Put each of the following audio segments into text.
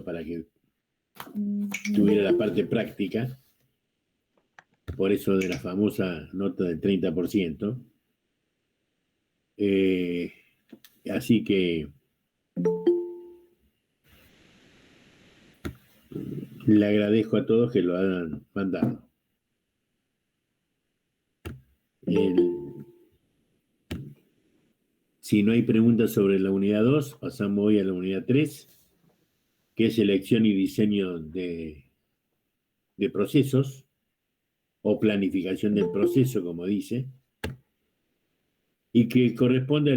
para que tuviera la parte práctica, por eso de la famosa nota del 30%. Así que le agradezco a todos que lo hayan mandado. Si no hay preguntas sobre la unidad 2, pasamos hoy a la unidad 3, que es selección y diseño de procesos, o planificación del proceso, como dice, y que corresponde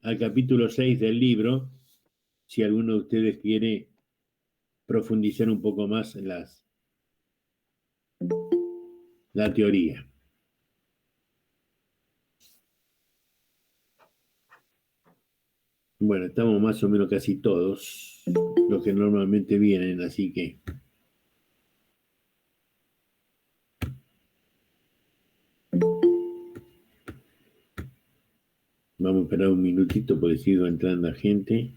al capítulo 6 del libro, si alguno de ustedes quiere profundizar un poco más en la teoría. Bueno, estamos más o menos casi todos los que normalmente vienen, así que vamos a esperar un minutito porque sigo entrando a gente.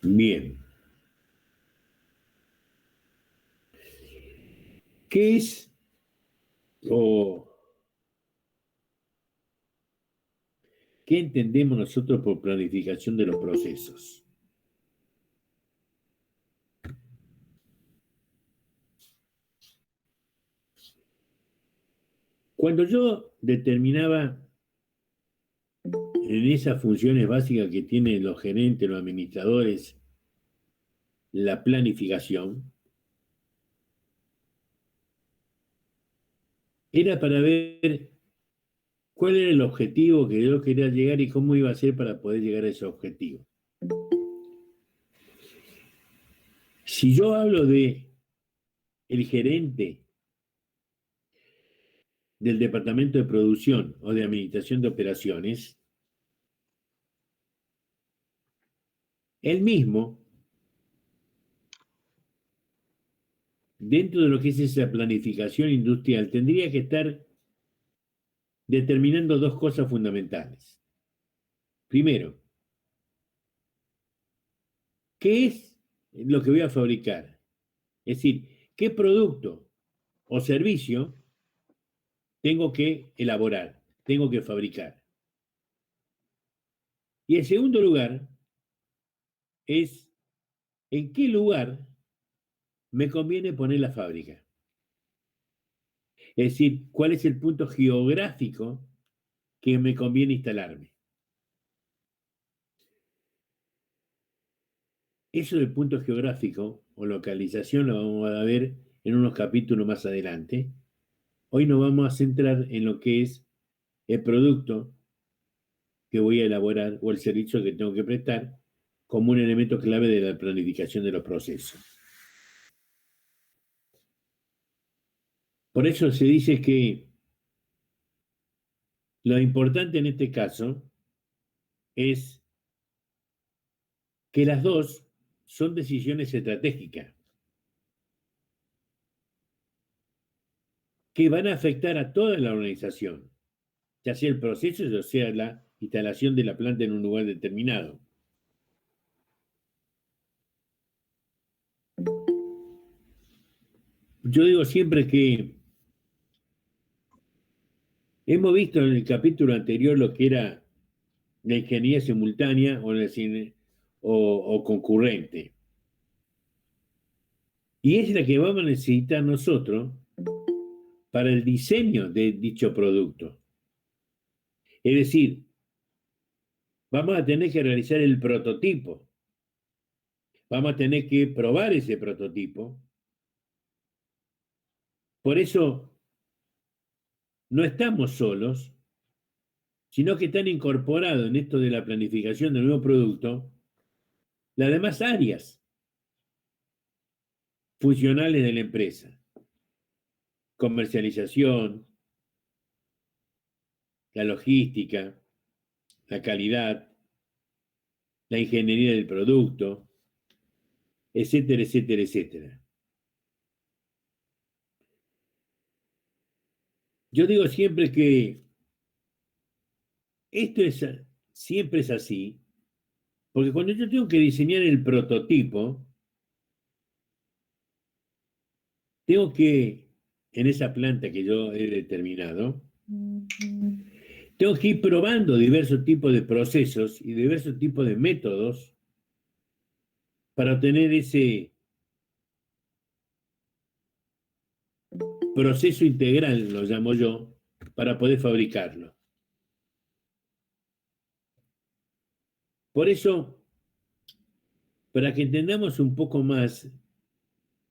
Bien. ¿Qué es qué entendemos nosotros por planificación de los procesos? Cuando yo determinaba en esas funciones básicas que tienen los gerentes, los administradores, la planificación, era para ver cuál era el objetivo que yo quería llegar y cómo iba a ser para poder llegar a ese objetivo. Si yo hablo de el gerente del departamento de producción o de administración de operaciones, él mismo, dentro de lo que es esa planificación industrial, tendría que estar determinando dos cosas fundamentales. Primero, ¿qué es lo que voy a fabricar? Es decir, ¿qué producto o servicio tengo que elaborar, tengo que fabricar? Y en segundo lugar, es en qué lugar me conviene poner la fábrica. Es decir, cuál es el punto geográfico que me conviene instalarme. Eso del punto geográfico o localización lo vamos a ver en unos capítulos más adelante. Hoy nos vamos a centrar en lo que es el producto que voy a elaborar o el servicio que tengo que prestar como un elemento clave de la planificación de los procesos. Por eso se dice que lo importante en este caso es que las dos son decisiones estratégicas que van a afectar a toda la organización, ya sea el proceso, ya sea la instalación de la planta en un lugar determinado. Yo digo siempre que hemos visto en el capítulo anterior lo que era la ingeniería simultánea o concurrente. Y es la que vamos a necesitar nosotros para el diseño de dicho producto. Es decir, vamos a tener que realizar el prototipo. Vamos a tener que probar ese prototipo. Por eso no estamos solos, sino que están incorporados en esto de la planificación del nuevo producto las demás áreas funcionales de la empresa. Comercialización, la logística, la calidad, la ingeniería del producto, etcétera, etcétera, etcétera. Yo digo siempre que esto siempre es así, porque cuando yo tengo que diseñar el prototipo, tengo que, en esa planta que yo he determinado, tengo que ir probando diversos tipos de procesos y diversos tipos de métodos para obtener ese proceso integral, lo llamo yo, para poder fabricarlo. Por eso, para que entendamos un poco más,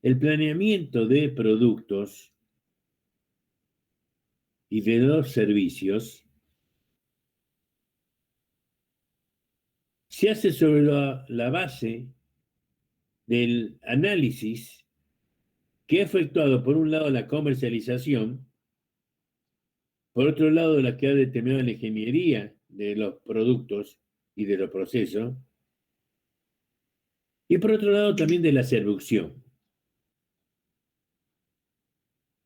el planeamiento de productos y de los servicios se hace sobre la base del análisis que ha efectuado, por un lado, la comercialización, por otro lado, la que ha determinado la ingeniería de los productos y de los procesos, y por otro lado, también de la seducción.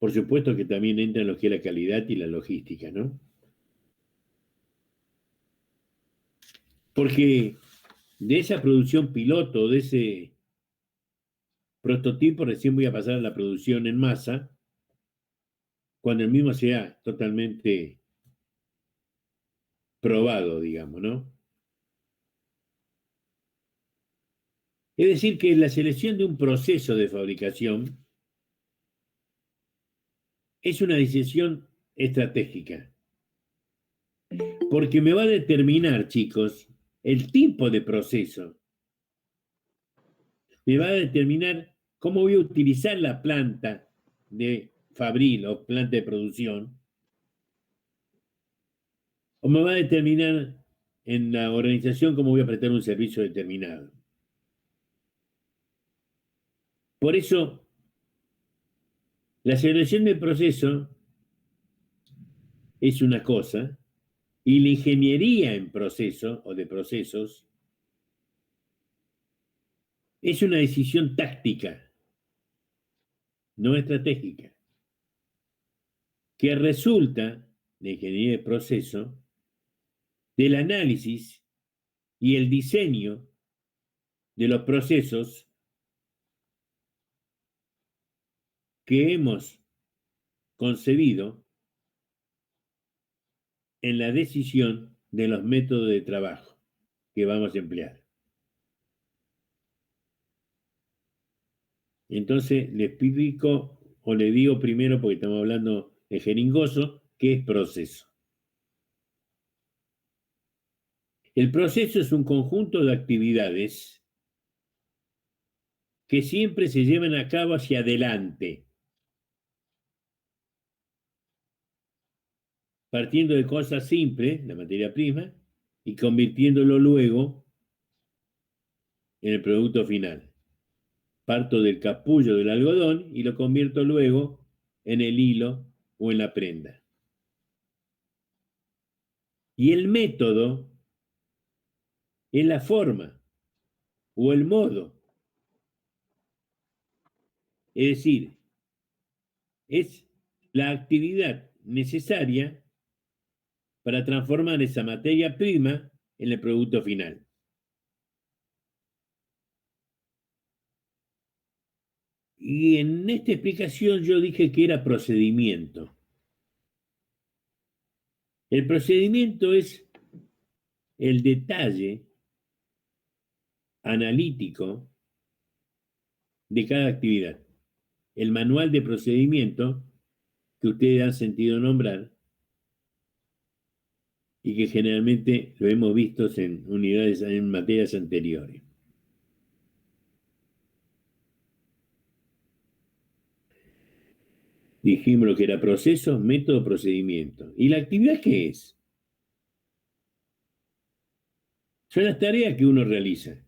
Por supuesto que también entra en lo que es la calidad y la logística, ¿no? Porque de esa producción piloto, de ese prototipo, recién voy a pasar a la producción en masa, cuando el mismo sea totalmente probado, digamos, ¿no? Es decir, que la selección de un proceso de fabricación es una decisión estratégica, porque me va a determinar, chicos, el tipo de proceso, me va a determinar cómo voy a utilizar la planta de fabril o planta de producción, o me va a determinar en la organización cómo voy a prestar un servicio determinado. Por eso, la selección del proceso es una cosa, y la ingeniería en proceso o de procesos es una decisión táctica, no estratégica, que resulta de ingeniería de proceso del análisis y el diseño de los procesos que hemos concebido en la decisión de los métodos de trabajo que vamos a emplear. Entonces, le explico o le digo primero, porque estamos hablando de jeringoso, qué es proceso. El proceso es un conjunto de actividades que siempre se llevan a cabo hacia adelante, partiendo de cosas simples, la materia prima, y convirtiéndolo luego en el producto final. Parto del capullo del algodón y lo convierto luego en el hilo o en la prenda. Y el método es la forma o el modo. Es decir, es la actividad necesaria para transformar esa materia prima en el producto final. Y en esta explicación yo dije que era procedimiento. El procedimiento es el detalle analítico de cada actividad. El manual de procedimiento que ustedes han sentido nombrar y que generalmente lo hemos visto en unidades, en materias anteriores. Dijimos lo que era proceso, método, procedimiento. ¿Y la actividad qué es? Son las tareas que uno realiza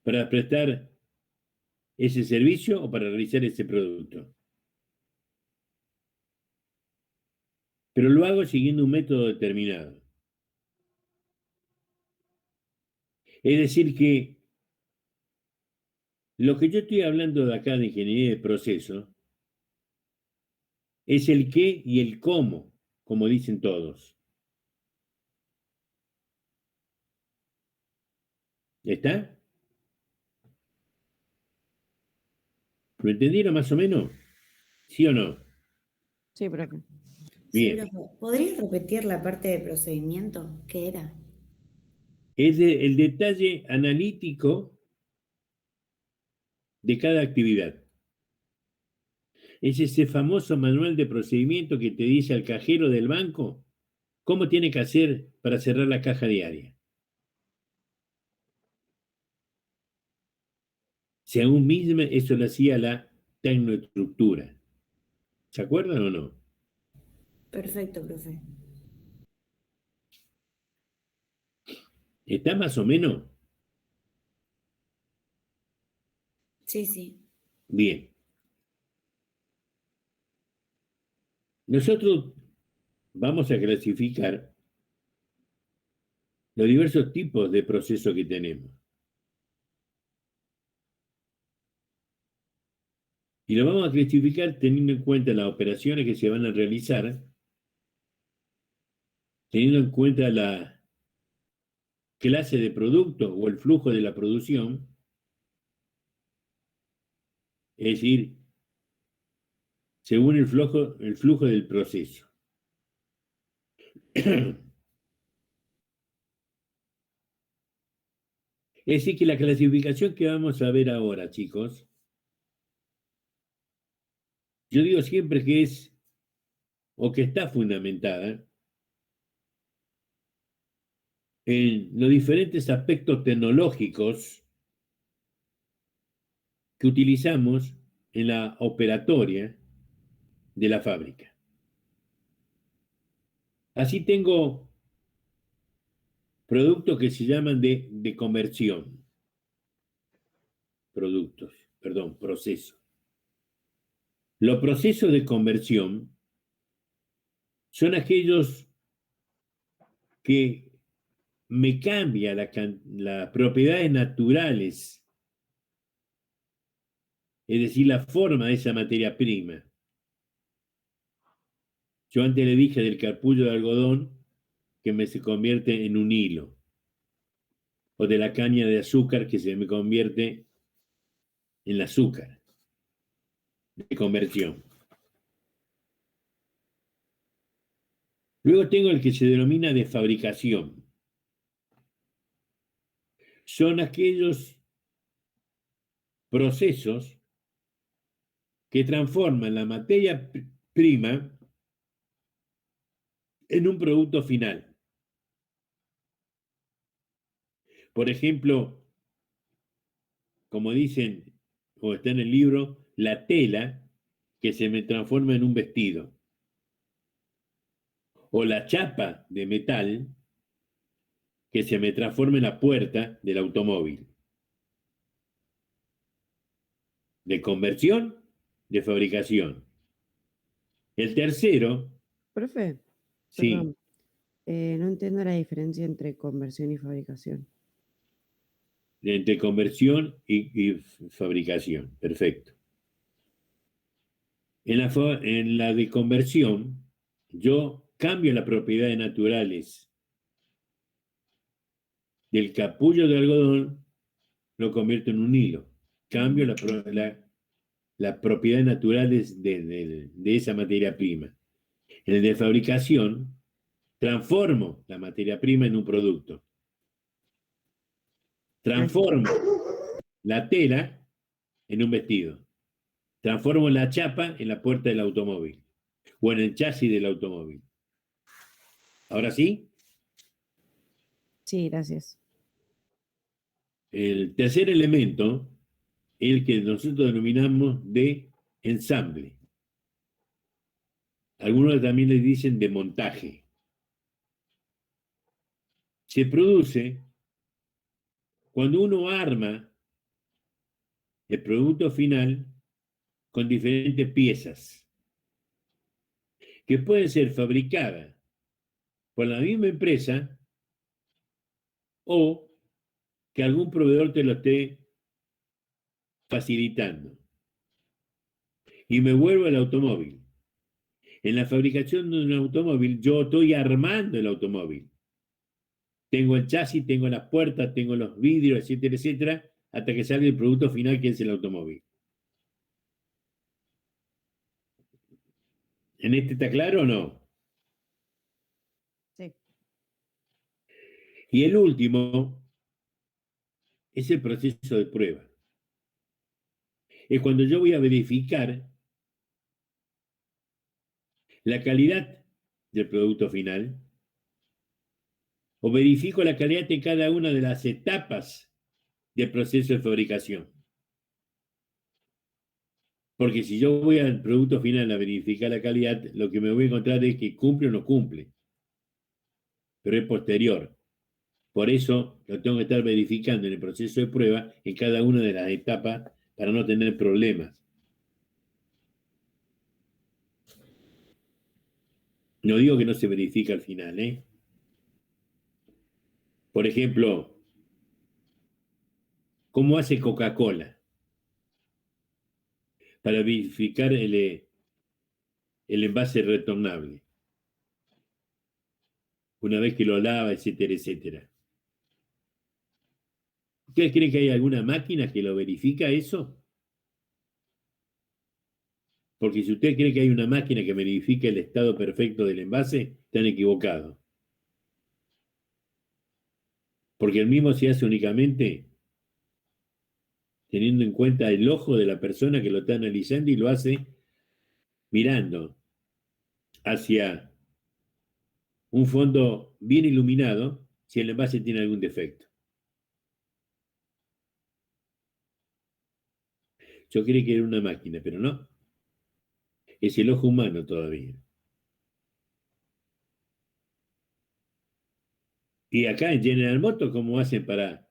para prestar ese servicio o para realizar ese producto. Pero lo hago siguiendo un método determinado. Es decir, que lo que yo estoy hablando de acá de ingeniería de proceso Es el qué y el cómo, como dicen todos. ¿Está? ¿Lo entendieron más o menos? ¿Sí o no? Sí, profe. Sí, Bien. profe. ¿Podrías repetir la parte de procedimiento? ¿Qué era? Es el detalle analítico de cada actividad. Es ese famoso manual de procedimiento que te dice al cajero del banco cómo tiene que hacer para cerrar la caja diaria. Según misma, eso lo hacía la tecnoestructura. ¿Se acuerdan o no? Perfecto, profe. ¿Está más o menos? Sí, sí. Bien. Nosotros vamos a clasificar los diversos tipos de procesos que tenemos. Y lo vamos a clasificar teniendo en cuenta las operaciones que se van a realizar, teniendo en cuenta la clase de producto o el flujo de la producción, es decir, según el flujo del proceso. Es decir, que la clasificación que vamos a ver ahora, chicos, yo digo siempre que es o que está fundamentada en los diferentes aspectos tecnológicos que utilizamos en la operatoria de la fábrica. Así tengo productos que se llaman de conversión, productos, perdón, procesos. Los procesos de conversión son aquellos que me cambian las propiedades naturales, es decir, la forma de esa materia prima. Yo antes le dije del capullo de algodón que se convierte en un hilo, o de la caña de azúcar que se me convierte en el azúcar, de conversión. Luego tengo el que se denomina de fabricación. Son aquellos procesos que transforman la materia prima en un producto final. Por ejemplo, como dicen, o está en el libro, la tela que se me transforma en un vestido, o la chapa de metal que se me transforma en la puerta del automóvil. De conversión, de fabricación. El tercero, Profe, sí, perdón. No entiendo la diferencia entre conversión y fabricación. entre conversión y fabricación. Perfecto. En la de conversión, yo cambio las propiedades naturales del capullo de algodón, lo convierto en un hilo. Cambio las propiedades naturales de esa materia prima. En el de fabricación, transformo la materia prima en un producto. Transformo la tela en un vestido. Transformo la chapa en la puerta del automóvil o en el chasis del automóvil. Ahora sí, Sí, gracias. el tercer elemento es el que nosotros denominamos de ensamble. Algunos también le dicen de montaje. Se produce cuando uno arma el producto final con diferentes piezas que pueden ser fabricadas por la misma empresa o que algún proveedor te lo esté facilitando. Y me vuelvo al automóvil. En la fabricación de un automóvil, yo estoy armando el automóvil. Tengo el chasis, tengo las puertas, tengo los vidrios, etcétera, etcétera, hasta que salga el producto final, que es el automóvil. ¿En este está claro o no? Sí. Y el último es el proceso de prueba. Es cuando yo voy a verificar la calidad del producto final, o verifico la calidad de cada una de las etapas del proceso de fabricación. Porque si yo voy al producto final a verificar la calidad, lo que me voy a encontrar es que cumple o no cumple, pero es posterior. Por eso lo tengo que estar verificando en el proceso de prueba en cada una de las etapas para no tener problemas. No digo que no se verifica al final, ¿eh? Por ejemplo, ¿cómo hace Coca-Cola para verificar el envase retornable? Una vez que lo lava, etcétera, etcétera. ¿Ustedes creen que hay alguna máquina que lo verifica eso? Porque si usted cree que hay una máquina que verifique el estado perfecto del envase, están equivocados. Porque el mismo se hace únicamente teniendo en cuenta el ojo de la persona que lo está analizando y lo hace mirando hacia un fondo bien iluminado si el envase tiene algún defecto. Yo creí que era una máquina, pero no. Es el ojo humano todavía. Y acá en General Motors, ¿cómo hacen para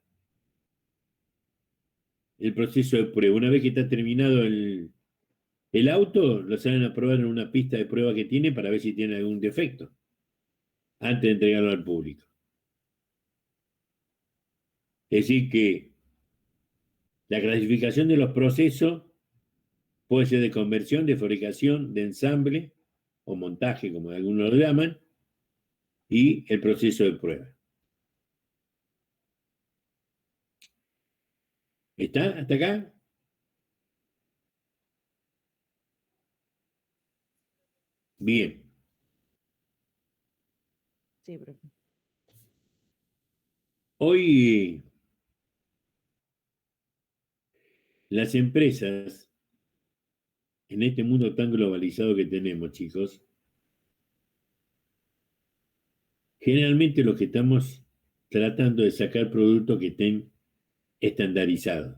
el proceso de prueba? Una vez que está terminado el auto, lo salen a probar en una pista de prueba que tiene para ver si tiene algún defecto, antes de entregarlo al público. Es decir, que la clasificación de los procesos puede ser de conversión, de fabricación, de ensamble o montaje, como algunos lo llaman, y el proceso de prueba. ¿Está hasta acá? Bien. Sí, profe. Hoy las empresas, en este mundo tan globalizado que tenemos, chicos, generalmente lo que estamos tratando de sacar productos que estén estandarizados.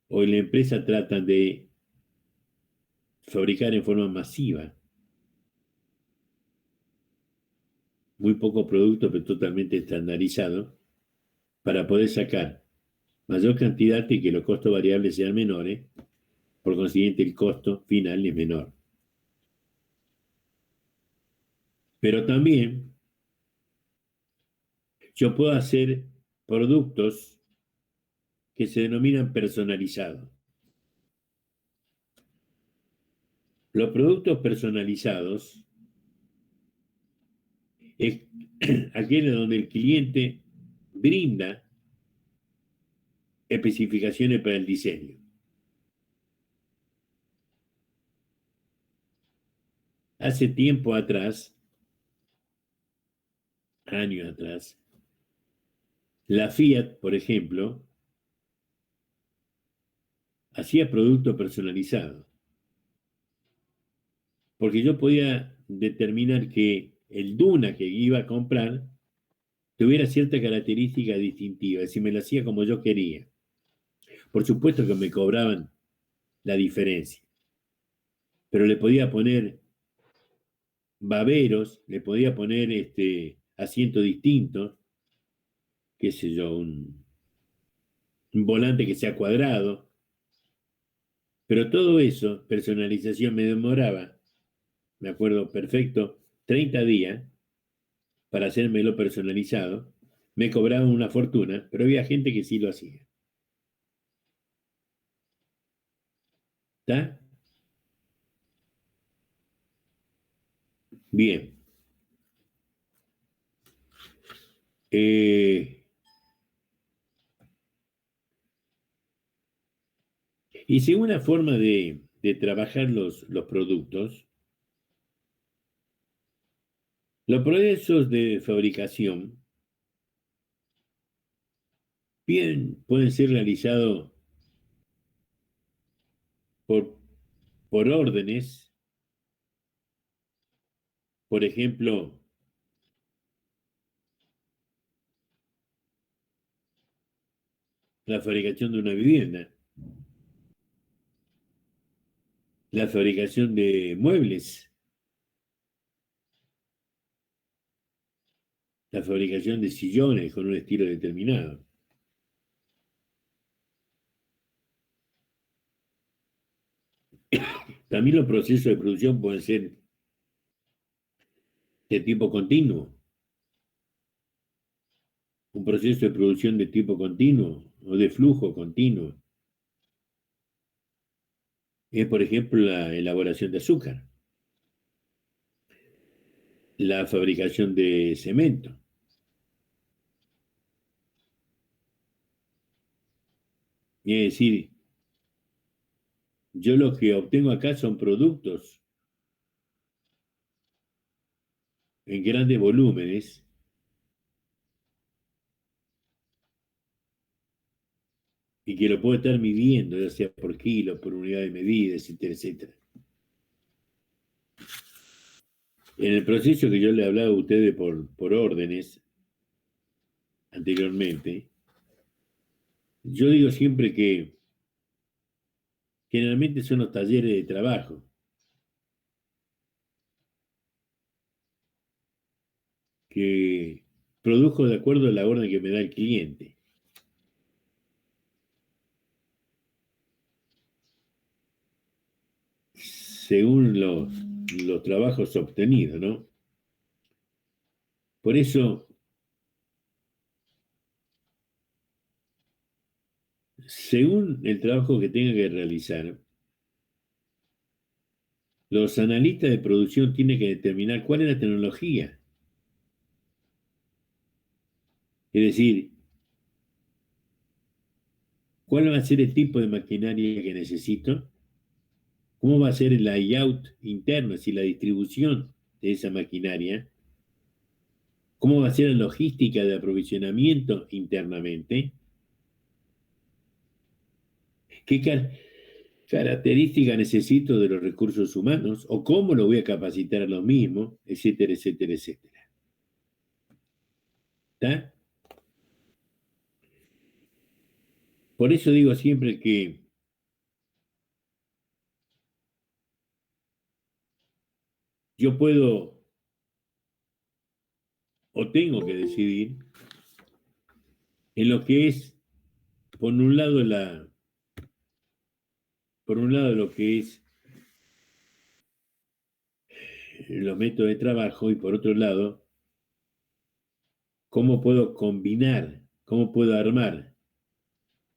Hoy la empresa trata de fabricar en forma masiva muy poco producto, pero totalmente estandarizado, para poder sacar mayor cantidad y que los costos variables sean menores, por consiguiente el costo final es menor. Pero también yo puedo hacer productos que se denominan personalizados. Los productos personalizados es aquel donde el cliente brinda especificaciones para el diseño. Hace tiempo atrás, años atrás, la Fiat, por ejemplo, hacía productos personalizados, porque yo podía determinar que el Duna que iba a comprar tuviera cierta característica distintiva, es decir, me lo hacía como yo quería. Por supuesto que me cobraban la diferencia, pero le podía poner baberos, le podía poner asientos distintos, qué sé yo, un volante que sea cuadrado, pero todo eso, personalización, me demoraba, me acuerdo perfecto, 30 días para hacérmelo personalizado, me cobraban una fortuna, pero había gente que sí lo hacía. ¿Está? Bien. Y según la forma de trabajar los productos, los procesos de fabricación bien pueden ser realizados por órdenes. Por ejemplo, la fabricación de una vivienda, la fabricación de muebles, la fabricación de sillones con un estilo determinado. También los procesos de producción pueden ser de tipo continuo. Un proceso de producción de tipo continuo o de flujo continuo es, por ejemplo, la elaboración de azúcar, la fabricación de cemento. Y es decir, yo lo que obtengo acá son productos en grandes volúmenes y que lo puedo estar midiendo, ya sea por kilo, por unidad de medida, etcétera, etcétera. En el proceso que yo le hablaba a ustedes por órdenes anteriormente, yo digo siempre que generalmente son los talleres de trabajo que produjo de acuerdo a la orden que me da el cliente. Según los trabajos obtenidos, ¿no? Por eso, según el trabajo que tenga que realizar, los analistas de producción tienen que determinar cuál es la tecnología. Es decir, cuál va a ser el tipo de maquinaria que necesito, cómo va a ser el layout interno, es decir, la distribución de esa maquinaria, cómo va a ser la logística de aprovisionamiento internamente, qué características necesito de los recursos humanos o cómo lo voy a capacitar a los mismos, etcétera, etcétera, etcétera. ¿Está? Por eso digo siempre que yo puedo o tengo que decidir en lo que es, por un lado, lo que es los métodos de trabajo y por otro lado, cómo puedo combinar, cómo puedo armar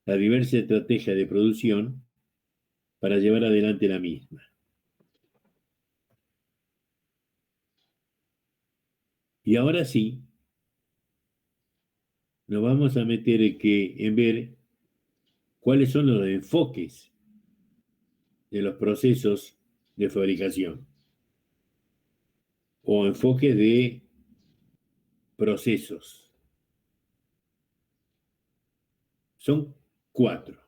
la diversa estrategia de producción para llevar adelante la misma. Y ahora sí, nos vamos a meter en ver cuáles son los enfoques de los procesos de fabricación o enfoque de procesos. Son 4.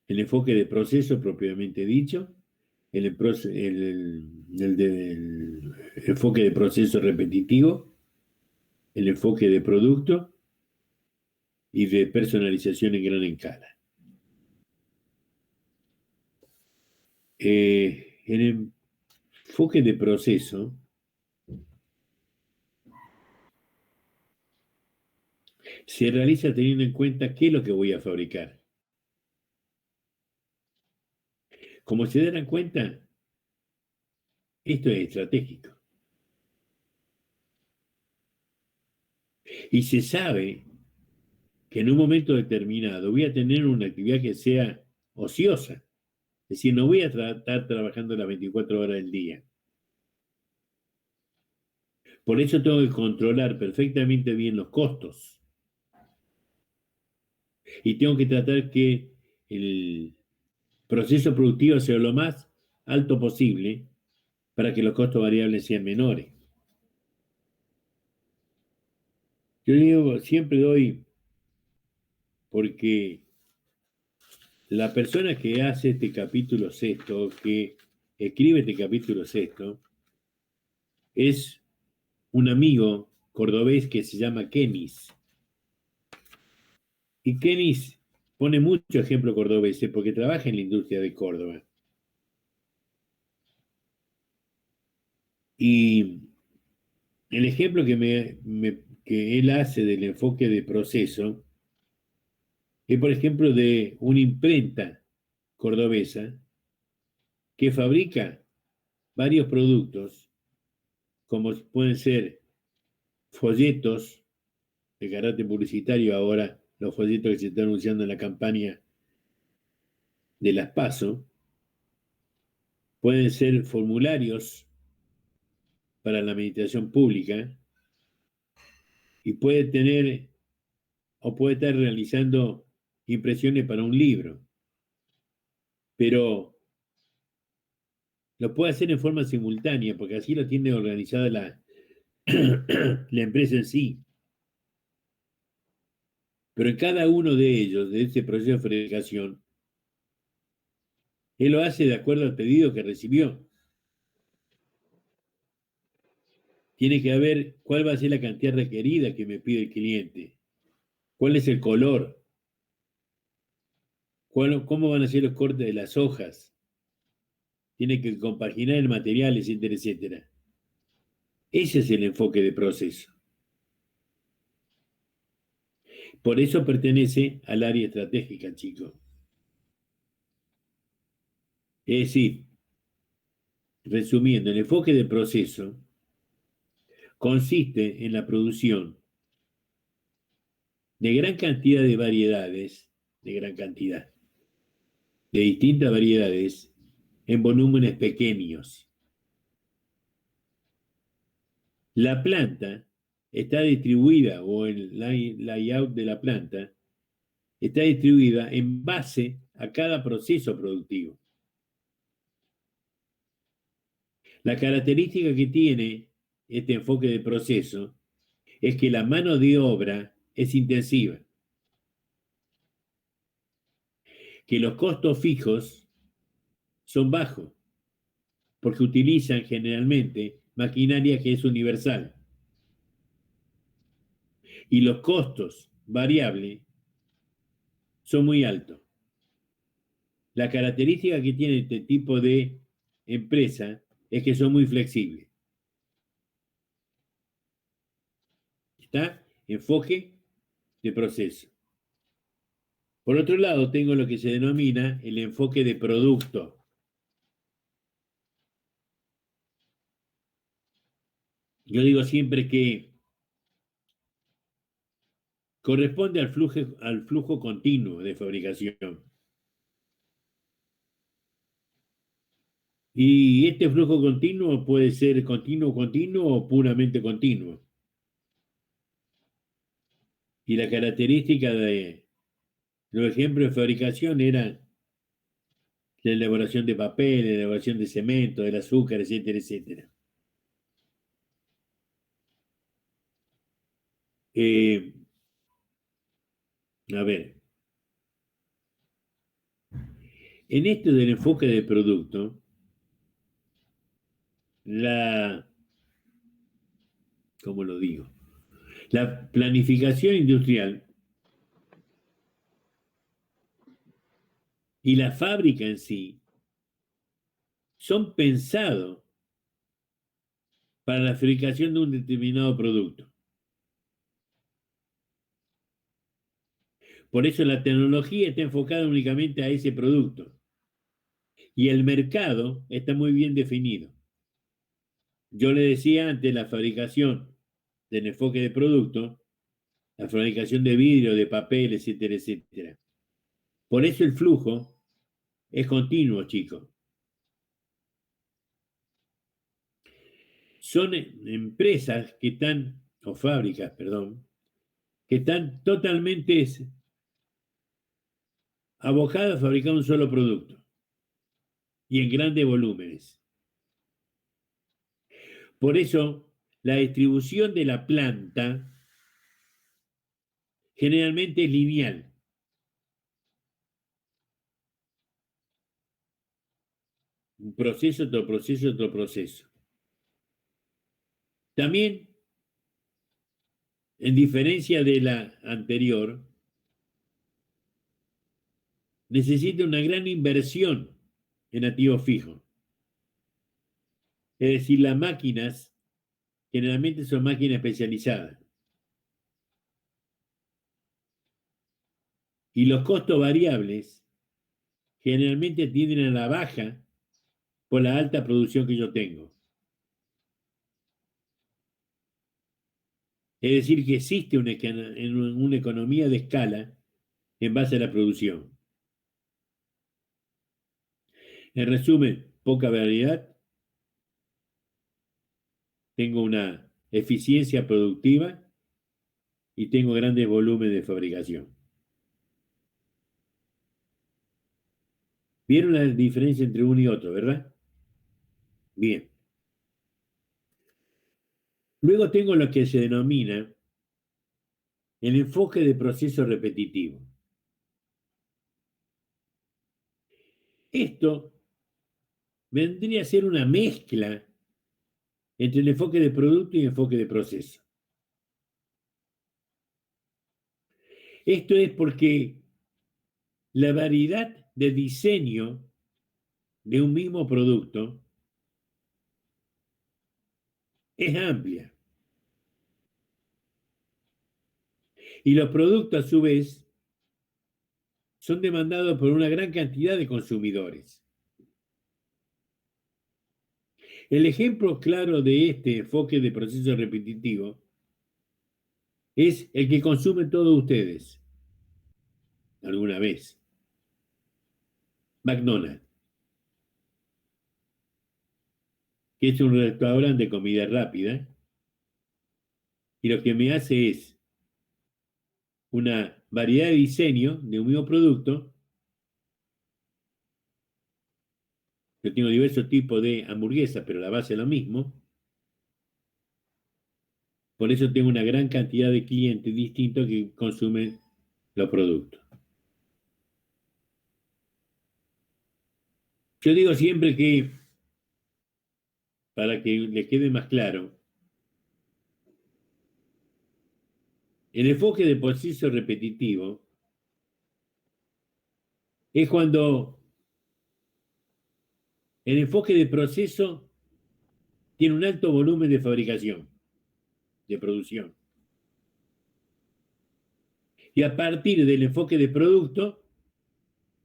El enfoque de proceso propiamente dicho, el enfoque de proceso repetitivo, el enfoque de producto y de personalización en gran escala. En el enfoque de proceso, se realiza teniendo en cuenta qué es lo que voy a fabricar. Como se darán cuenta, esto es estratégico. Y se sabe que en un momento determinado voy a tener una actividad que sea ociosa. Es decir, no voy a estar trabajando las 24 horas del día. Por eso tengo que controlar perfectamente bien los costos. Y tengo que tratar que el proceso productivo sea lo más alto posible para que los costos variables sean menores. Yo digo, siempre doy, porque la persona que hace este capítulo sexto, que escribe este capítulo sexto, es un amigo cordobés que se llama Kenis. Y Kenis pone mucho ejemplo cordobés porque trabaja en la industria de Córdoba. Y el ejemplo que él hace del enfoque de proceso es, por ejemplo, de una imprenta cordobesa que fabrica varios productos, como pueden ser folletos de carácter publicitario, ahora los folletos que se están anunciando en la campaña de las PASO, pueden ser formularios para la administración pública y puede tener o puede estar realizando impresiones para un libro, pero lo puede hacer en forma simultánea porque así lo tiene organizada la empresa en sí. Pero en cada uno de ellos, de ese proceso de fabricación, él lo hace de acuerdo al pedido que recibió. Tiene que ver cuál va a ser la cantidad requerida que me pide el cliente, cuál es el color, cómo van a ser los cortes de las hojas, tiene que compaginar el material, etcétera, etcétera. Ese es el enfoque de proceso. Por eso pertenece al área estratégica, chicos. Es decir, resumiendo, el enfoque de proceso consiste en la producción de gran cantidad de variedades, de distintas variedades, en volúmenes pequeños. La planta está distribuida, o el layout de la planta, está distribuida en base a cada proceso productivo. La característica que tiene este enfoque de proceso es que la mano de obra es intensiva, que los costos fijos son bajos, porque utilizan generalmente maquinaria que es universal. Y los costos variables son muy altos. La característica que tiene este tipo de empresa es que son muy flexibles. ¿Está? Enfoque de proceso. Por otro lado, tengo lo que se denomina el enfoque de producto. Yo digo siempre que corresponde al flujo continuo de fabricación. Y este flujo continuo puede ser continuo o puramente continuo. Y la característica de los ejemplos de fabricación eran la elaboración de papel, la elaboración de cemento, del azúcar, etcétera, etcétera. A ver, en esto del enfoque de producto, ¿cómo lo digo? La planificación industrial y la fábrica en sí son pensados para la fabricación de un determinado producto. Por eso la tecnología está enfocada únicamente a ese producto. Y el mercado está muy bien definido. Yo le decía antes la fabricación del enfoque de producto, la fabricación de vidrio, de papel, etcétera, etcétera. Por eso el flujo es continuo, chicos. son empresas que están, o fábricas, perdón, que están totalmente abocadas a fabricar un solo producto y en grandes volúmenes. Por eso, la distribución de la planta generalmente es lineal. Un proceso, otro proceso, otro proceso. También, en diferencia de la anterior, necesita una gran inversión en activos fijos. Es decir, las máquinas generalmente son máquinas especializadas. Y los costos variables generalmente tienden a la baja por la alta producción que yo tengo. Es decir, que existe una economía de escala en base a la producción. En resumen, poca variedad, tengo una eficiencia productiva y tengo grandes volúmenes de fabricación. ¿Vieron la diferencia entre uno y otro, verdad? Bien. Luego tengo lo que se denomina el enfoque de proceso repetitivo. Esto vendría a ser una mezcla entre el enfoque de producto y el enfoque de proceso. Esto es porque la variedad de diseño de un mismo producto es amplia. Y los productos, a su vez, son demandados por una gran cantidad de consumidores. El ejemplo claro de este enfoque de proceso repetitivo es el que consumen todos ustedes alguna vez. McDonald's, que es un restaurante de comida rápida, y lo que me hace es una variedad de diseño de un mismo producto. Yo tengo diversos tipos de hamburguesas, pero la base es lo mismo. Por eso tengo una gran cantidad de clientes distintos que consumen los productos. Yo digo siempre que, para que les quede más claro, el enfoque de proceso repetitivo es cuando el enfoque de proceso tiene un alto volumen de fabricación, de producción. Y a partir del enfoque de producto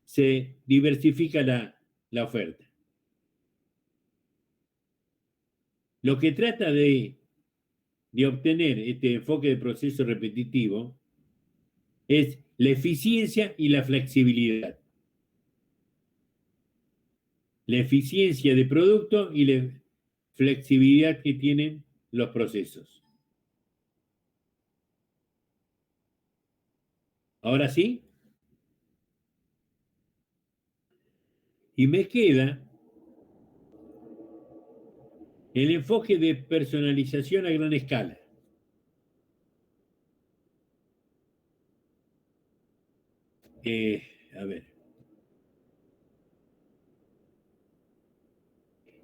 se diversifica la oferta. Lo que trata de obtener este enfoque de proceso repetitivo es la eficiencia y la flexibilidad. La eficiencia de producto y la flexibilidad que tienen los procesos. Ahora sí. Y me queda el enfoque de personalización a gran escala. A ver.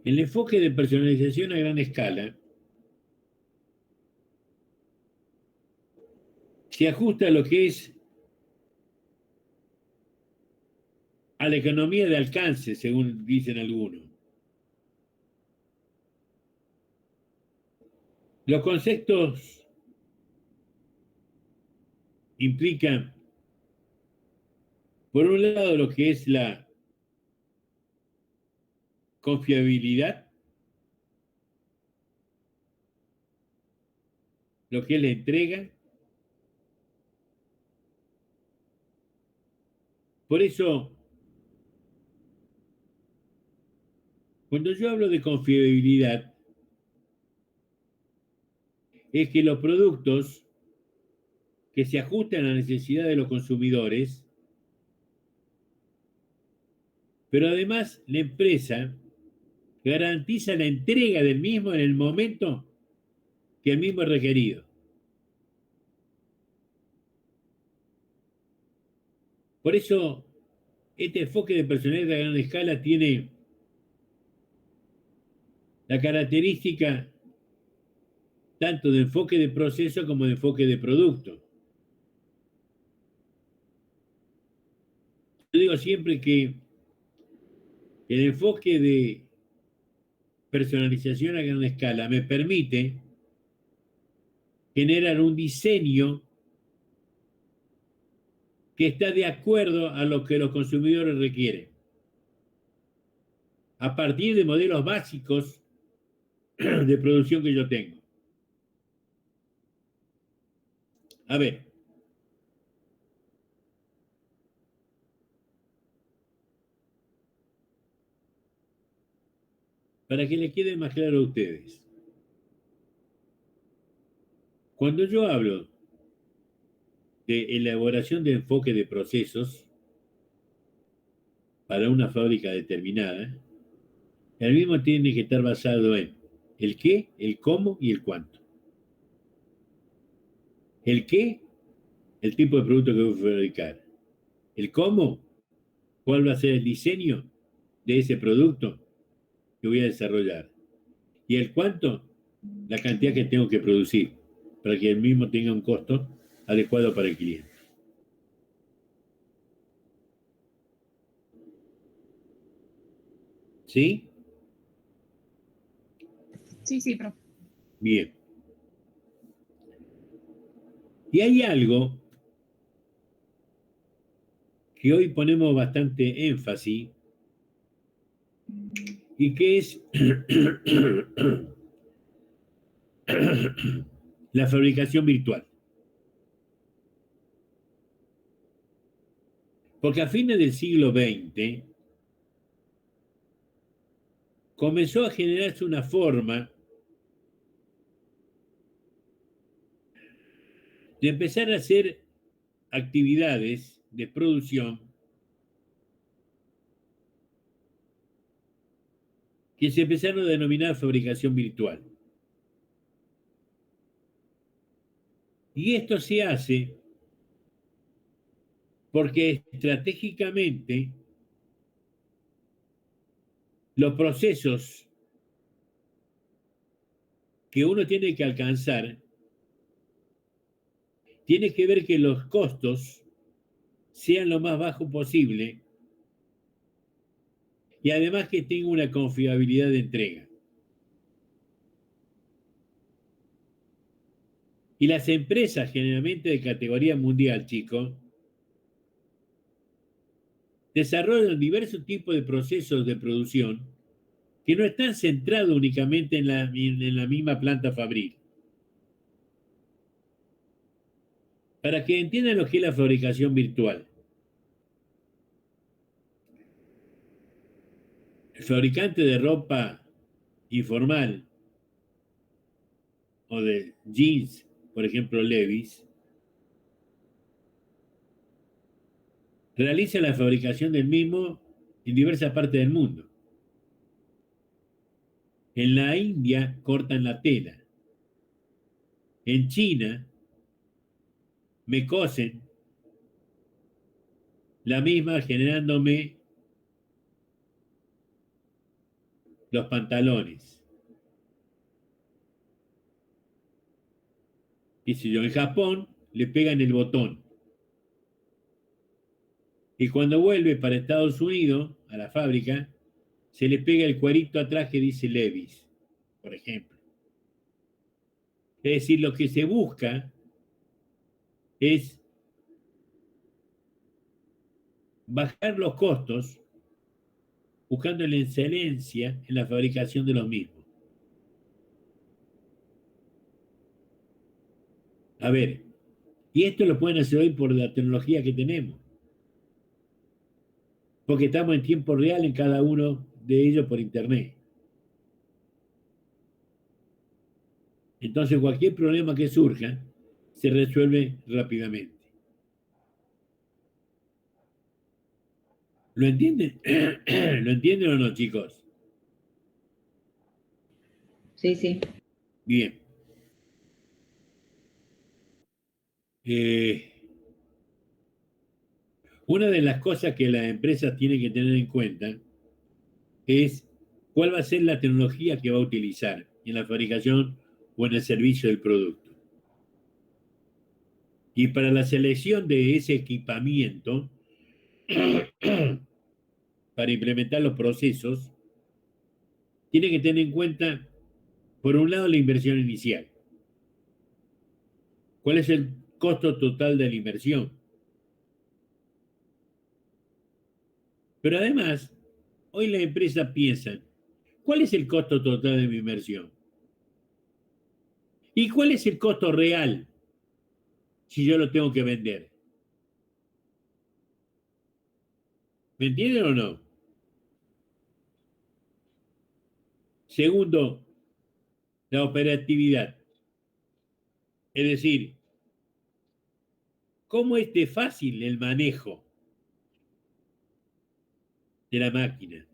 El enfoque de personalización a gran escala se ajusta a lo que es a la economía de alcance, según dicen algunos. Los conceptos implican, por un lado, lo que es la confiabilidad, lo que es la entrega. Por eso, cuando yo hablo de confiabilidad, es que los productos que se ajusten a la necesidad de los consumidores, pero además la empresa garantiza la entrega del mismo en el momento que el mismo es requerido. Por eso, este enfoque de personalidad a gran escala tiene la característica tanto de enfoque de proceso como de enfoque de producto. Yo digo siempre que el enfoque de personalización a gran escala me permite generar un diseño que está de acuerdo a lo que los consumidores requieren, a partir de modelos básicos de producción que yo tengo. A ver, para que les quede más claro a ustedes, cuando yo hablo de elaboración de enfoque de procesos para una fábrica determinada, el mismo tiene que estar basado en el qué, el cómo y el cuánto. El qué, el tipo de producto que voy a fabricar. El cómo, cuál va a ser el diseño de ese producto que voy a desarrollar. Y el cuánto, la cantidad que tengo que producir para que el mismo tenga un costo adecuado para el cliente. ¿Sí? Sí, profe. Bien. Y hay algo que hoy ponemos bastante énfasis y que es la fabricación virtual. Porque a fines del siglo XX comenzó a generarse una forma de empezar a hacer actividades de producción que se empezaron a denominar fabricación virtual. Y esto se hace porque estratégicamente los procesos que uno tiene que alcanzar tiene que ver que los costos sean lo más bajos posible y además que tenga una confiabilidad de entrega. Y las empresas generalmente de categoría mundial, chicos, desarrollan diversos tipos de procesos de producción que no están centrados únicamente en la misma planta fabril. Para que entiendan lo que es la fabricación virtual. El fabricante de ropa informal o de jeans, por ejemplo Levi's, realiza la fabricación del mismo en diversas partes del mundo. En la India cortan la tela. En China me cosen la misma generándome los pantalones. Y si yo en Japón le pegan el botón. Y cuando vuelve para Estados Unidos, a la fábrica, se le pega el cuerito atrás que dice Levi's, por ejemplo. Es decir, lo que se busca es bajar los costos buscando la excelencia en la fabricación de los mismos. A ver, y esto lo pueden hacer hoy por la tecnología que tenemos, porque estamos en tiempo real en cada uno de ellos por internet. Entonces cualquier problema que surja se resuelve rápidamente. ¿Lo entienden? ¿Lo entienden o no, chicos? Sí, sí. Bien. Una de las cosas que las empresas tienen que tener en cuenta es cuál va a ser la tecnología que va a utilizar en la fabricación o en el servicio del producto. Y para la selección de ese equipamiento, para implementar los procesos, tiene que tener en cuenta, por un lado, la inversión inicial. ¿Cuál es el costo total de la inversión? Pero además, hoy las empresas piensan, ¿cuál es el costo total de mi inversión? ¿Y cuál es el costo real si yo lo tengo que vender? ¿Me entienden o no? Segundo, la operatividad. Es decir, ¿cómo es de fácil el manejo de la máquina?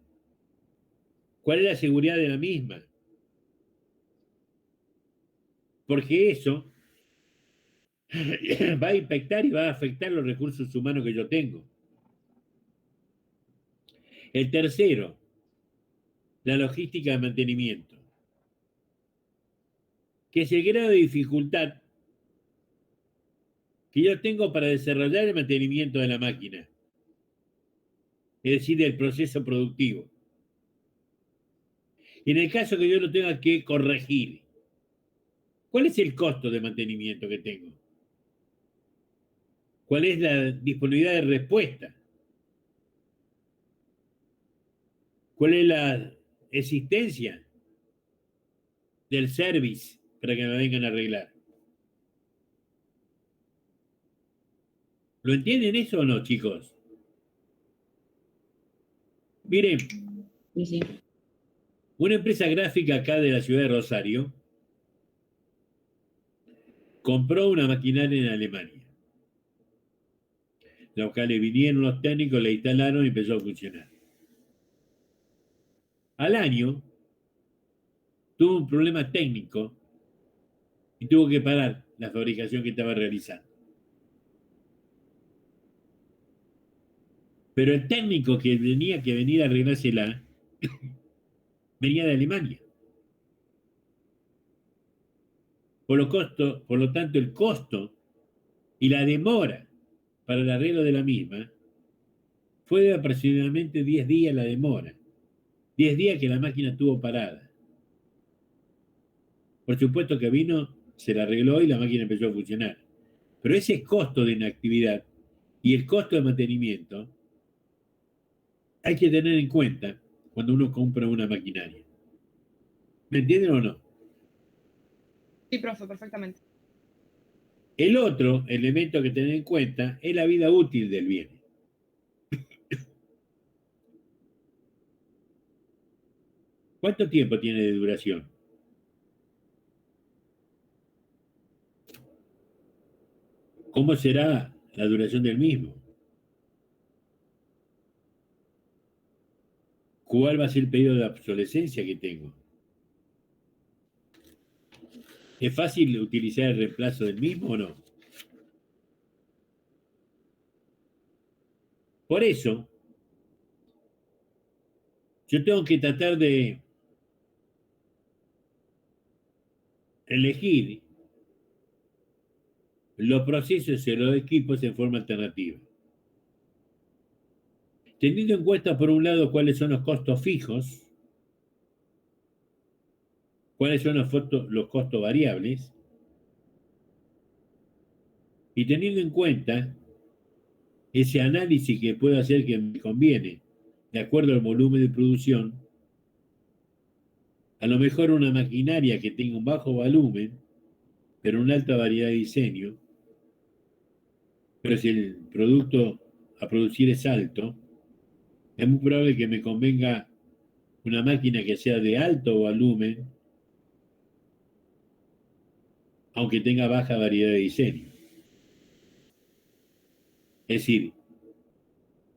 ¿Cuál es la seguridad de la misma? Porque eso va a impactar y va a afectar los recursos humanos que yo tengo. El tercero, la logística de mantenimiento, que es el grado de dificultad que yo tengo para desarrollar el mantenimiento de la máquina, es decir, del proceso productivo. Y en el caso que yo lo tenga que corregir, ¿cuál es el costo de mantenimiento que tengo? ¿Cuál es la disponibilidad de respuesta? ¿Cuál es la existencia del service para que me vengan a arreglar? ¿Lo entienden eso o no, chicos? Miren, Sí, sí. una empresa gráfica acá de la ciudad de Rosario compró una maquinaria en Alemania. Los locales vinieron los técnicos, la instalaron y empezó a funcionar. Al año tuvo un problema técnico y tuvo que parar la fabricación que estaba realizando. Pero el técnico que tenía que venir a arreglársela venía de Alemania. Por lo tanto, el costo y la demora para el arreglo de la misma fue de aproximadamente 10 días la demora. 10 días que la máquina estuvo parada. Por supuesto que vino, se la arregló y la máquina empezó a funcionar. Pero ese costo de inactividad y el costo de mantenimiento hay que tener en cuenta cuando uno compra una maquinaria. ¿Me entienden o no? Sí, profe, perfectamente. El otro elemento que tener en cuenta es la vida útil del bien. ¿Cuánto tiempo tiene de duración? ¿Cómo será la duración del mismo? ¿Cuál va a ser el periodo de obsolescencia que tengo? ¿Es fácil utilizar el reemplazo del mismo o no? Por eso, yo tengo que tratar de elegir los procesos y los equipos en forma alternativa. Teniendo en cuenta, por un lado, cuáles son los costos fijos, cuáles son los costos variables, y teniendo en cuenta ese análisis que puedo hacer que me conviene, de acuerdo al volumen de producción, a lo mejor una maquinaria que tenga un bajo volumen, pero una alta variedad de diseño, pero si el producto a producir es alto, es muy probable que me convenga una máquina que sea de alto volumen aunque tenga baja variedad de diseño. Es decir,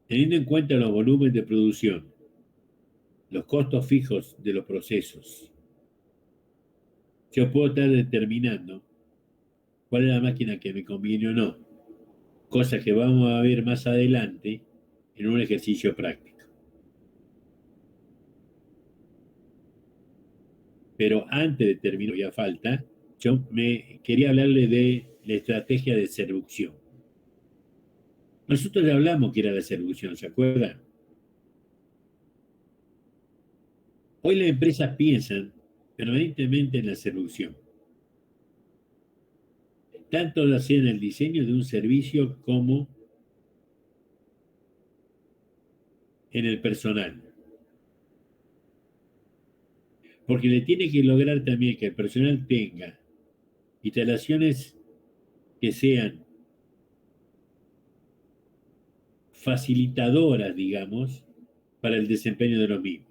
teniendo en cuenta los volúmenes de producción, los costos fijos de los procesos, yo puedo estar determinando cuál es la máquina que me conviene o no, cosa que vamos a ver más adelante en un ejercicio práctico. Pero antes de terminar, ya falta, yo me quería hablarle de la estrategia de seducción. Nosotros ya hablamos que era la seducción, ¿se acuerdan? Hoy las empresas piensan permanentemente en la seducción, tanto en el diseño de un servicio como en el personal. Porque le tiene que lograr también que el personal tenga instalaciones que sean facilitadoras, digamos, para el desempeño de los mismos.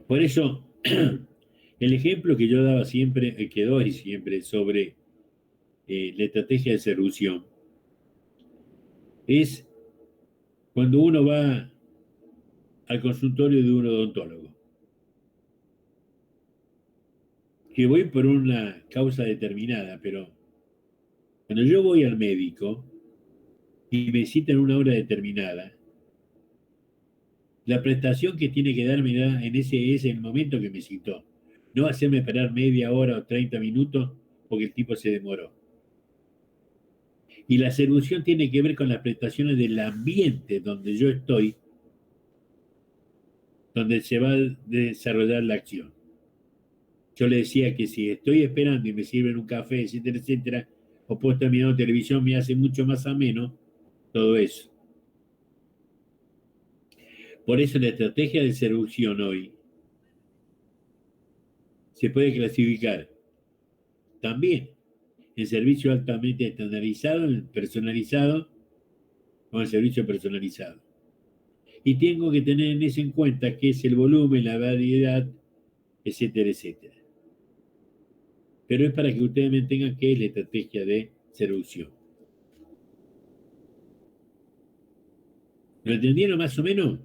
Por eso, el ejemplo que yo daba siempre, que doy siempre sobre la estrategia de seducción, es cuando uno va al consultorio de un odontólogo. Que voy por una causa determinada, pero cuando yo voy al médico y me citan una hora determinada, la prestación que tiene que darme en ese es el momento que me citó. No hacerme esperar media hora o 30 minutos porque el tipo se demoró. Y la seducción tiene que ver con las prestaciones del ambiente donde yo estoy, donde se va a desarrollar la acción. Yo le decía que si estoy esperando y me sirven un café, etcétera, etcétera, o puedo estar mirando televisión, me hace mucho más ameno todo eso. Por eso la estrategia de seducción hoy se puede clasificar también en servicio altamente estandarizado, en personalizado o en servicio personalizado. Y tengo que tener en eso en cuenta qué es el volumen, la variedad, etcétera, etcétera. Pero es para que ustedes me entiendan qué es la estrategia de seducción. ¿Lo entendieron más o menos?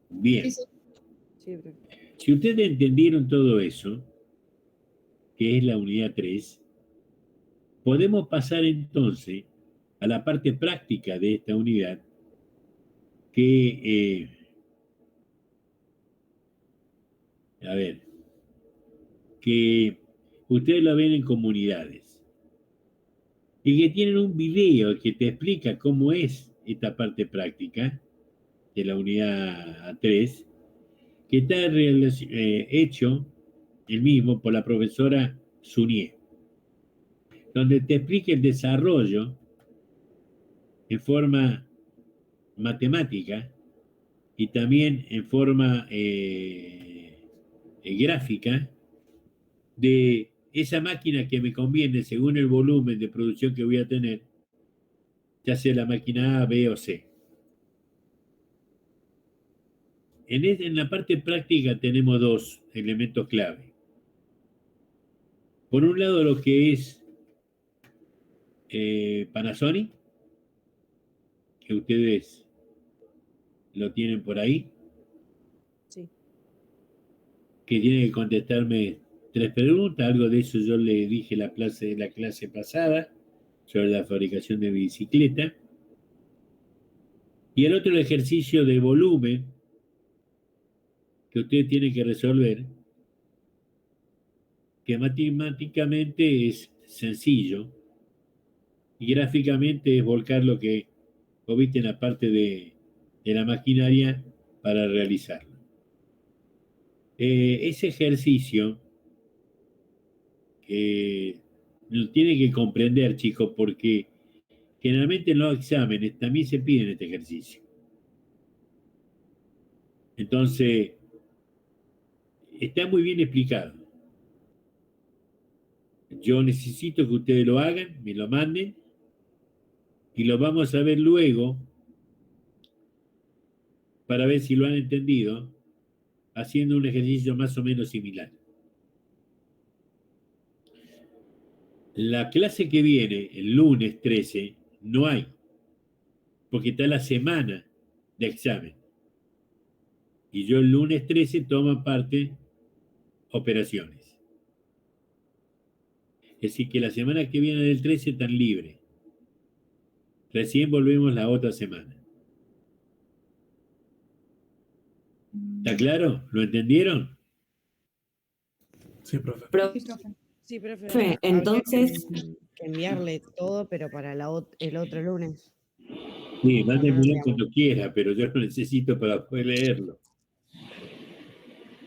Bien. Sí, Sí, profe. Si ustedes entendieron todo eso, que es la unidad 3, podemos pasar entonces a la parte práctica de esta unidad, que, que ustedes lo ven en comunidades y que tienen un video que te explica cómo es esta parte práctica de la unidad 3, que está hecho el mismo por la profesora Sunier, donde te explica el desarrollo en forma matemática y también en forma gráfica de esa máquina que me conviene según el volumen de producción que voy a tener, ya sea la máquina A, B o C. En la parte práctica tenemos dos elementos clave. Por un lado, lo que es Panasonic, que ustedes lo tienen por ahí, Sí. que tiene que contestarme 3 preguntas. Algo de eso yo le dije la clase pasada sobre la fabricación de bicicleta. Y el otro ejercicio de volumen que usted tiene que resolver, que matemáticamente es sencillo y gráficamente es volcar lo que viste en la parte de la maquinaria para realizarlo. Ese ejercicio lo tiene que comprender, chicos, porque generalmente en los exámenes también se piden este ejercicio. Entonces, está muy bien explicado. Yo necesito que ustedes lo hagan, me lo manden, y lo vamos a ver luego para ver si lo han entendido haciendo un ejercicio más o menos similar. La clase que viene, el lunes 13, no hay, porque está la semana de examen. Y yo el lunes 13 tomo parte operaciones. Es decir, que la semana que viene del 13 están libres. Recién volvemos la otra semana. ¿Está claro? ¿Lo entendieron? Sí, profe. Sí, profe. Sí, profe. Profe, habría entonces- que enviarle todo, pero para el otro lunes. Sí, No, no lo mándemelo enviamos. cuando quiera, pero yo lo necesito para poder leerlo.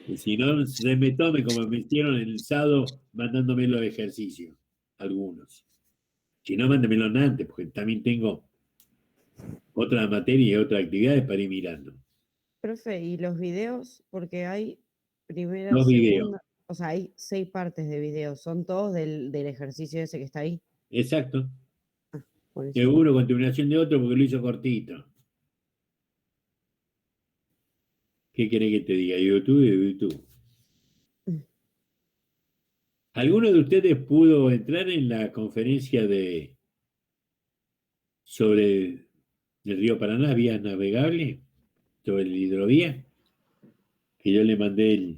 Y si no, se me tome como me hicieron el sábado mandándome los ejercicios, algunos. Si no, mándemelo antes, porque también tengo otra materia y otras actividades para ir mirando. Profe, ¿y los videos? Porque hay primera, Los videos. segunda, o sea, hay 6 partes de videos. ¿Son todos del ejercicio ese que está ahí? Exacto. Buenísimo. Seguro, continuación de otro, porque lo hizo cortito. ¿Qué querés que te diga? YouTube y YouTube. ¿Alguno de ustedes pudo entrar en la conferencia sobre el río Paraná, vías navegables, sobre el hidrovía? Que yo le mandé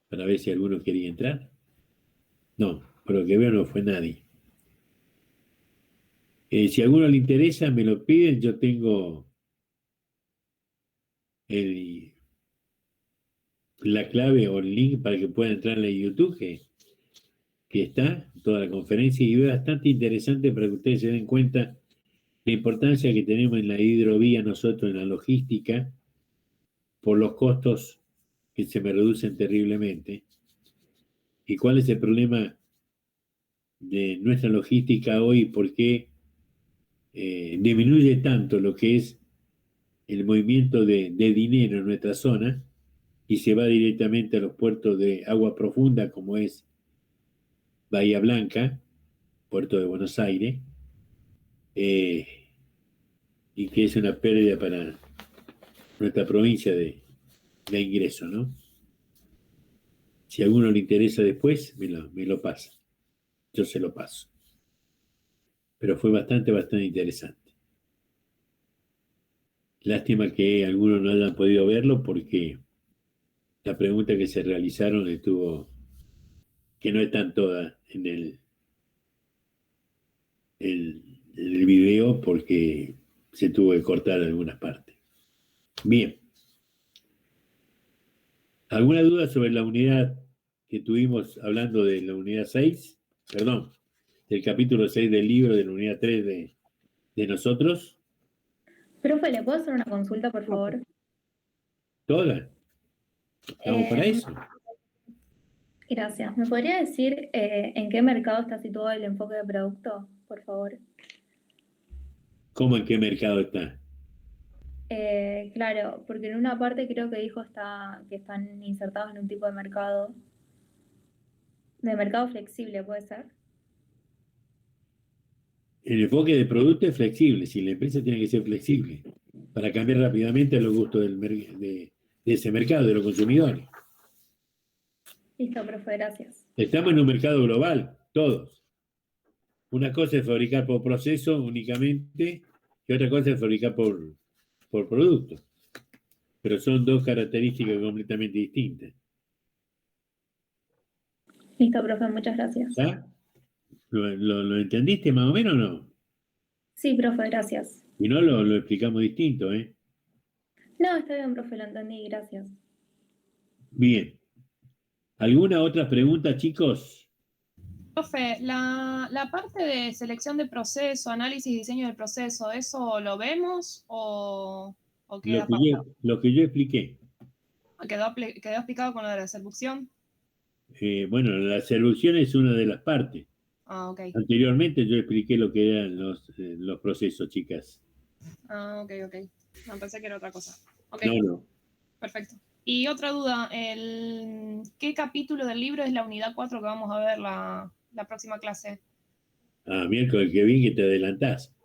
para ver si alguno quería entrar. No, por lo que veo no fue nadie. Si a alguno le interesa, me lo piden. Yo tengo la clave o el link para que puedan entrar en la YouTube, que está toda la conferencia, y es bastante interesante para que ustedes se den cuenta la importancia que tenemos en la hidrovía nosotros en la logística, por los costos que se me reducen terriblemente, y cuál es el problema de nuestra logística hoy, por qué disminuye tanto lo que es el movimiento de dinero en nuestra zona y se va directamente a los puertos de agua profunda como es Bahía Blanca, puerto de Buenos Aires, y que es una pérdida para nuestra provincia de ingreso, ¿no? Si a alguno le interesa después, me lo pasa. Yo se lo paso. Pero fue bastante interesante. Lástima que algunos no hayan podido verlo porque la pregunta que se realizaron estuvo, que no están todas en el video porque se tuvo que cortar algunas partes. Bien. ¿Alguna duda sobre la unidad que tuvimos hablando de la unidad 6? Perdón, del capítulo 6 del libro, de la unidad 3 de nosotros. Profe, ¿le puedo hacer una consulta, por favor? ¿Todas? Estamos para eso. Gracias. ¿Me podría decir en qué mercado está situado el enfoque de producto, por favor? ¿Cómo en qué mercado está? Claro, porque en una parte creo que dijo que están insertados en un tipo de mercado flexible, ¿puede ser? El enfoque de producto es flexible, si la empresa tiene que ser flexible para cambiar rápidamente a los gustos de ese mercado, de los consumidores. Listo, profe, gracias. Estamos en un mercado global, todos. Una cosa es fabricar por proceso únicamente y otra cosa es fabricar por producto. Pero son dos características completamente distintas. Listo, profe, muchas gracias. ¿Está? ¿Lo entendiste más o menos o no? Sí, profe, gracias. Y no lo explicamos distinto, ¿eh? No, está bien, profe, lo entendí, gracias. Bien. ¿Alguna otra pregunta, chicos? Profe, la parte de selección de proceso, análisis y diseño del proceso, ¿eso lo vemos o queda Lo que yo expliqué. ¿Quedó explicado con lo de la seducción? Bueno, la seducción es una de las partes. Ah, ok. Anteriormente yo expliqué lo que eran los procesos, chicas. Ah, ok. No, pensé que era otra cosa. Ok, No. perfecto. Y otra duda, ¿qué capítulo del libro es la unidad 4 que vamos a ver la próxima clase? Ah, miércoles, qué bien que te adelantás.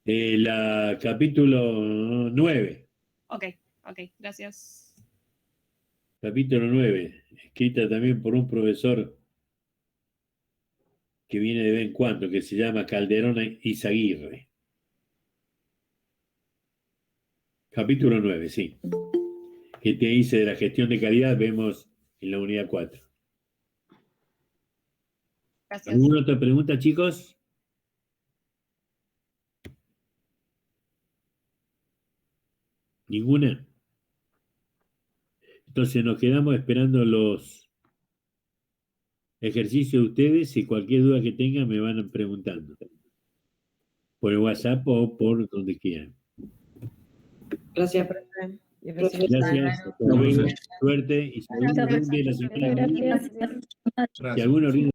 La capítulo 9. Ok, Ok, gracias. Capítulo 9, escrita también por un profesor que viene de vez en cuando, que se llama Calderón Izaguirre. Capítulo 9, sí. Que te dice de la gestión de calidad, vemos en la unidad 4. Gracias. ¿Alguna otra pregunta, chicos? ¿Ninguna? Entonces nos quedamos esperando los ejercicios de ustedes y cualquier duda que tengan me van preguntando. Por el WhatsApp o por donde quieran. Gracias, profe. Gracias. Hasta luego. Suerte y si alguno rinde la semana que viene, Gracias. si alguno rinde